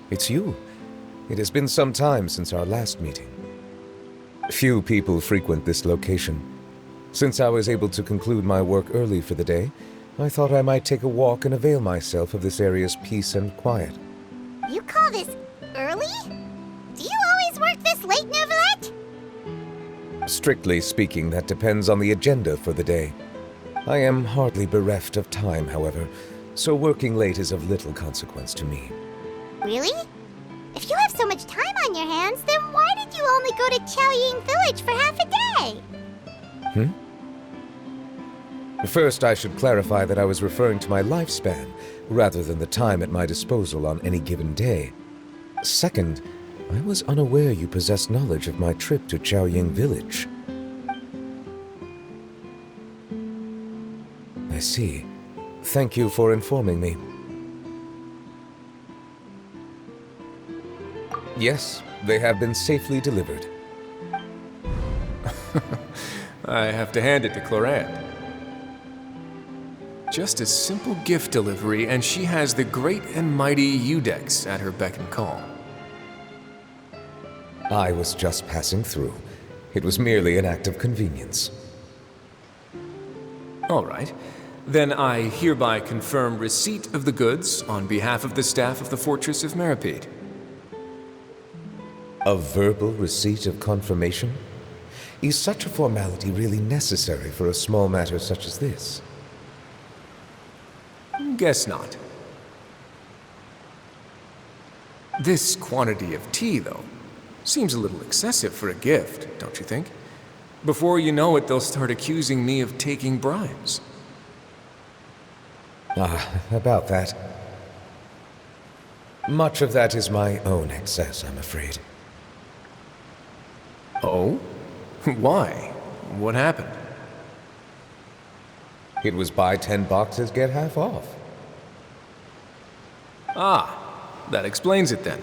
It's you. It has been some time since our last meeting. Few people frequent this location. Since I was able to conclude my work early for the day, I thought I might take a walk and avail myself of this area's peace and quiet. You call this early? Do you always work this late, Neuvillette? Strictly speaking, that depends on the agenda for the day. I am hardly bereft of time, however, so working late is of little consequence to me. Really? If you have so much time on your hands, then why did you only go to Chaoying Village for half a day? First, I should clarify that I was referring to my lifespan, rather than the time at my disposal on any given day. Second, I was unaware you possessed knowledge of my trip to Chaoying Village. I see. Thank you for informing me. Yes, they have been safely delivered. I have to hand it to Clorant. Just a simple gift delivery, and she has the great and mighty Udex at her beck and call. I was just passing through. It was merely an act of convenience. All right. Then I hereby confirm receipt of the goods on behalf of the staff of the Fortress of Meripede. A verbal receipt of confirmation? Is such a formality really necessary for a small matter such as this? Guess not. This quantity of tea, though, seems a little excessive for a gift, don't you think? Before you know it, they'll start accusing me of taking bribes. About that. Much of that is my own excess, I'm afraid. Oh? Why? What happened? It was buy 10 boxes, get half off. Ah, that explains it then.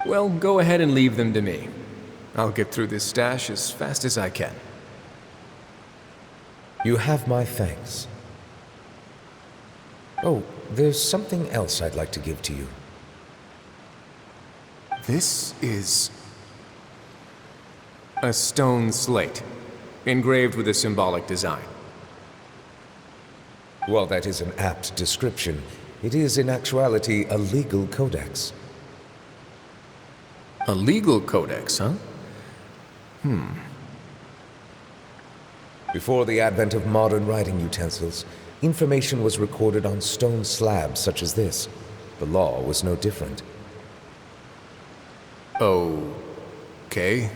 Well, go ahead and leave them to me. I'll get through this stash as fast as I can. You have my thanks. Oh, there's something else I'd like to give to you. This is a stone slate, engraved with a symbolic design. While that is an apt description, it is in actuality a legal codex. A legal codex, huh? Before the advent of modern writing utensils, information was recorded on stone slabs such as this. The law was no different. Okay.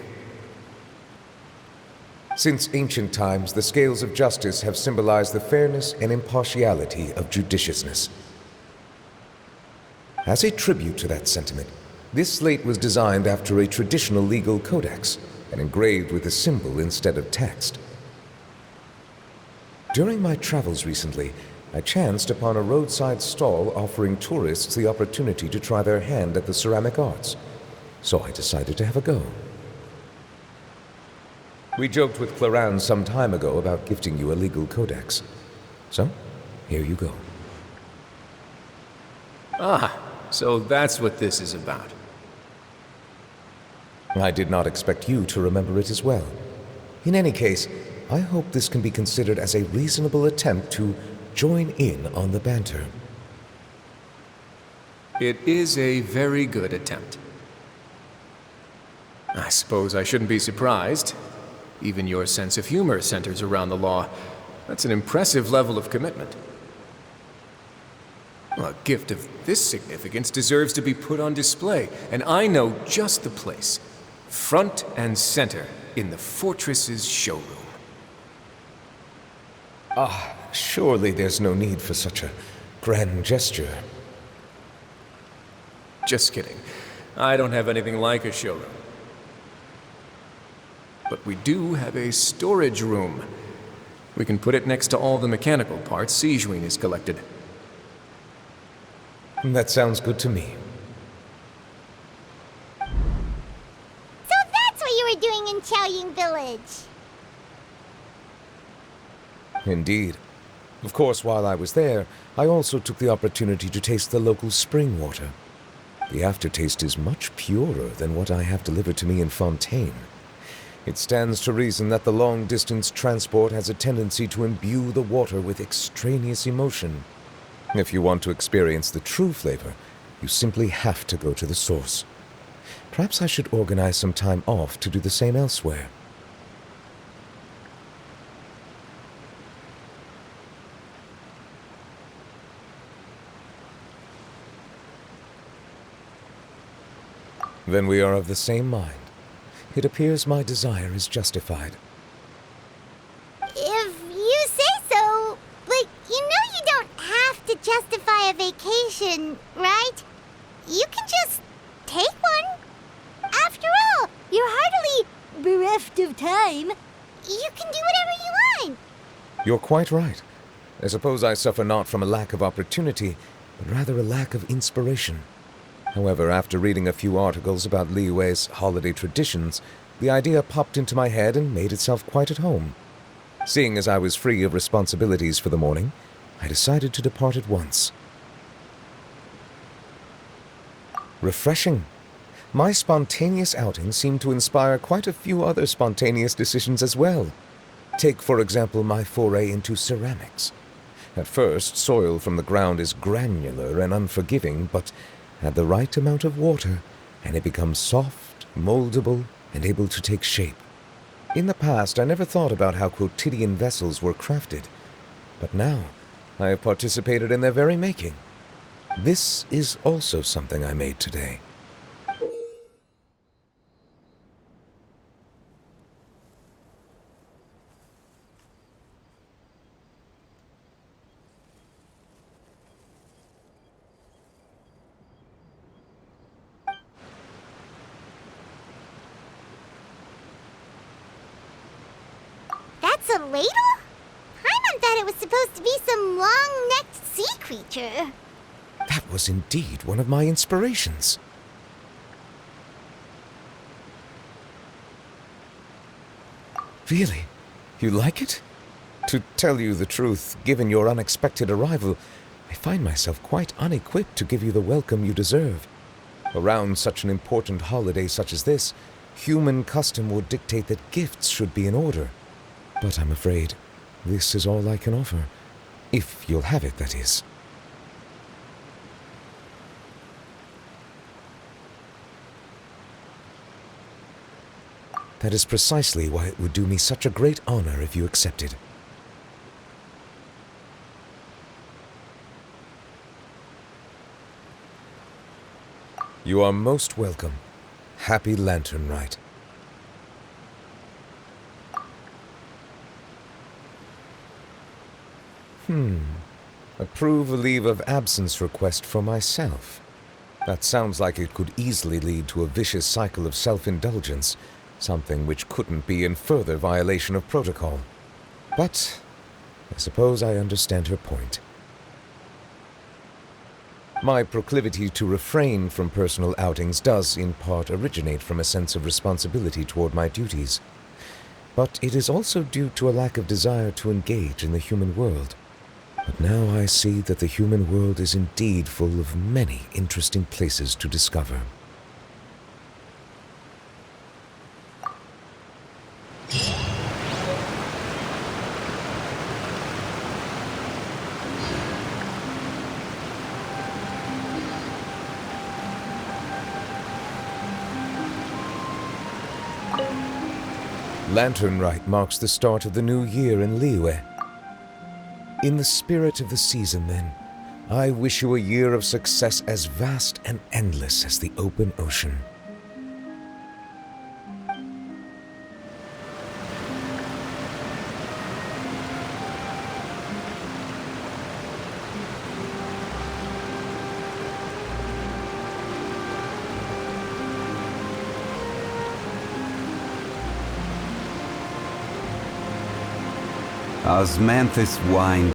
Since ancient times, the scales of justice have symbolized the fairness and impartiality of judiciousness. As a tribute to that sentiment, this slate was designed after a traditional legal codex and engraved with a symbol instead of text. During my travels recently, I chanced upon a roadside stall offering tourists the opportunity to try their hand at the ceramic arts, so I decided to have a go. We joked with Clorant some time ago about gifting you a legal codex. So, here you go. Ah, so that's what this is about. I did not expect you to remember it as well. In any case, I hope this can be considered as a reasonable attempt to join in on the banter. It is a very good attempt. I suppose I shouldn't be surprised. Even your sense of humor centers around the law. That's an impressive level of commitment. A gift of this significance deserves to be put on display, and I know just the place. Front and center in the Fortress's showroom. Surely there's no need for such a grand gesture. Just kidding. I don't have anything like a showroom. But we do have a storage room. We can put it next to all the mechanical parts Sijuin has collected. That sounds good to me. So that's what you were doing in Chaoying Village. Indeed. Of course, while I was there, I also took the opportunity to taste the local spring water. The aftertaste is much purer than what I have delivered to me in Fontaine. It stands to reason that the long-distance transport has a tendency to imbue the water with extraneous emotion. If you want to experience the true flavor, you simply have to go to the source. Perhaps I should organize some time off to do the same elsewhere. Then we are of the same mind. It appears my desire is justified. If you say so, you don't have to justify a vacation, right? You can just take one. After all, you're hardly bereft of time. You can do whatever you want. You're quite right. I suppose I suffer not from a lack of opportunity, but rather a lack of inspiration. However, after reading a few articles about Liyue's holiday traditions, the idea popped into my head and made itself quite at home. Seeing as I was free of responsibilities for the morning, I decided to depart at once. Refreshing. My spontaneous outing seemed to inspire quite a few other spontaneous decisions as well. Take, for example, my foray into ceramics. At first, soil from the ground is granular and unforgiving, but add the right amount of water, and it becomes soft, moldable, and able to take shape. In the past, I never thought about how quotidian vessels were crafted, but now I have participated in their very making. This is also something I made today. That's a ladle? Paimon thought it was supposed to be some long-necked sea creature. That was indeed one of my inspirations. Really? You like it? To tell you the truth, given your unexpected arrival, I find myself quite unequipped to give you the welcome you deserve. Around such an important holiday such as this, human custom would dictate that gifts should be in order. But I'm afraid this is all I can offer. If you'll have it, that is. That is precisely why it would do me such a great honor if you accepted. You are most welcome. Happy Lantern Rite. Approve a leave of absence request for myself. That sounds like it could easily lead to a vicious cycle of self-indulgence, something which couldn't be in further violation of protocol. But I suppose I understand her point. My proclivity to refrain from personal outings does, in part, originate from a sense of responsibility toward my duties. But it is also due to a lack of desire to engage in the human world. But now I see that the human world is indeed full of many interesting places to discover. Lantern Rite marks the start of the new year in Liyue. In the spirit of the season, then, I wish you a year of success as vast and endless as the open ocean. Osmanthus wine